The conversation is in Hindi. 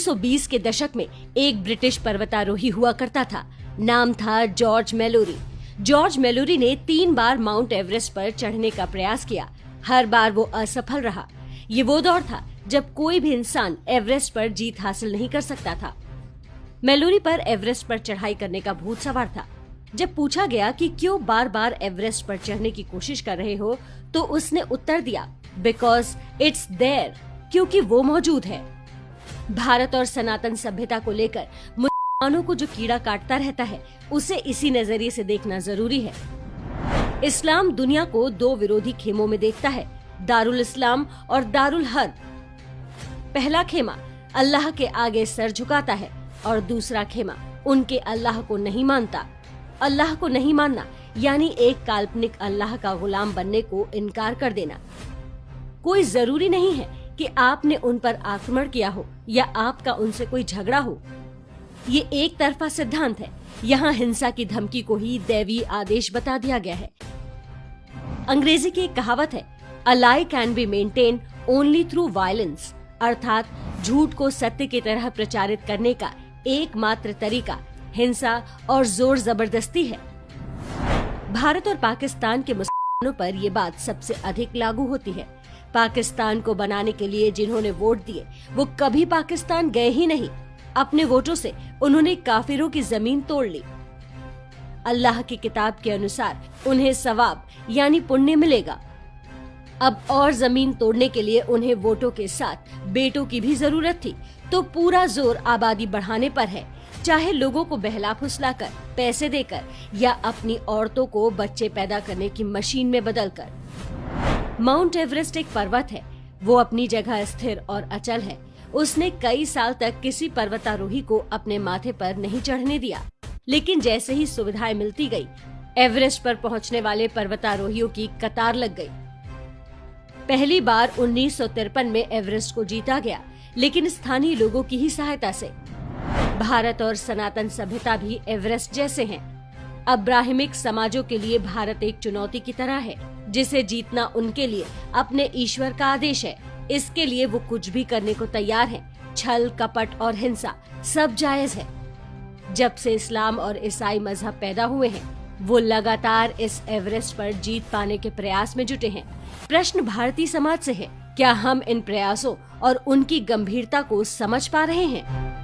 1920 के दशक में एक ब्रिटिश पर्वतारोही हुआ करता था। नाम था जॉर्ज मैलोरी। जॉर्ज मैलोरी ने 3 बार माउंट एवरेस्ट पर चढ़ने का प्रयास किया। हर बार वो असफल रहा। ये वो दौर था जब कोई भी इंसान एवरेस्ट पर जीत हासिल नहीं कर सकता था। मैलोरी पर एवरेस्ट पर चढ़ाई करने का भूत सवार था। जब पूछा गया कि क्यों बार बार एवरेस्ट पर चढ़ने की कोशिश कर रहे हो, तो उसने उत्तर दिया, बिकॉज इट्स देयर, क्योंकि वो मौजूद है। भारत और सनातन सभ्यता को लेकर मुसलमानों को जो कीड़ा काटता रहता है, उसे इसी नजरिए से देखना जरूरी है। इस्लाम दुनिया को 2 विरोधी खेमों में देखता है, दारुल इस्लाम और दारुल हर्ब। पहला खेमा अल्लाह के आगे सर झुकाता है और दूसरा खेमा उनके अल्लाह को नहीं मानता। अल्लाह को नहीं मानना यानी एक काल्पनिक अल्लाह का गुलाम बनने को इनकार कर देना। कोई जरूरी नहीं है कि आपने उन पर आक्रमण किया हो या आपका उनसे कोई झगड़ा हो। ये एक तरफा सिद्धांत है। यहाँ हिंसा की धमकी को ही दैवीय आदेश बता दिया गया है। अंग्रेजी की एक कहावत है, a lie can be maintain only through violence, अर्थात झूठ को सत्य की तरह प्रचारित करने का एकमात्र तरीका हिंसा और जोर जबरदस्ती है। भारत और पाकिस्तान के मुसलमानों पर ये बात सबसे अधिक लागू होती है। पाकिस्तान को बनाने के लिए जिन्होंने वोट दिए, वो कभी पाकिस्तान गए ही नहीं। अपने वोटों से उन्होंने काफिरों की जमीन तोड़ ली। अल्लाह की किताब के अनुसार उन्हें सवाब यानी पुण्य मिलेगा। अब और जमीन तोड़ने के लिए उन्हें वोटों के साथ बेटों की भी जरूरत थी, तो पूरा जोर आबादी बढ़ाने पर है, चाहे लोगों को बहला फुसलाकर, पैसे देकर या अपनी औरतों को बच्चे पैदा करने की मशीन में बदलकर। माउंट एवरेस्ट एक पर्वत है। वो अपनी जगह स्थिर और अचल है। उसने कई साल तक किसी पर्वतारोही को अपने माथे पर नहीं चढ़ने दिया, लेकिन जैसे ही सुविधाएं मिलती गई, एवरेस्ट पर पहुंचने वाले पर्वतारोहियों की कतार लग गई। पहली बार 1953 में एवरेस्ट को जीता गया, लेकिन स्थानीय लोगों की ही सहायता से। भारत और सनातन सभ्यता भी एवरेस्ट जैसे हैं। अब्राहमिक समाजों के लिए भारत एक चुनौती की तरह है, जिसे जीतना उनके लिए अपने ईश्वर का आदेश है। इसके लिए वो कुछ भी करने को तैयार हैं। छल, कपट और हिंसा सब जायज है। जब से इस्लाम और ईसाई मजहब पैदा हुए हैं, वो लगातार इस एवरेस्ट पर जीत पाने के प्रयास में जुटे हैं। प्रश्न भारतीय समाज से है, क्या हम इन प्रयासों और उनकी गंभीरता को समझ पा रहे हैं?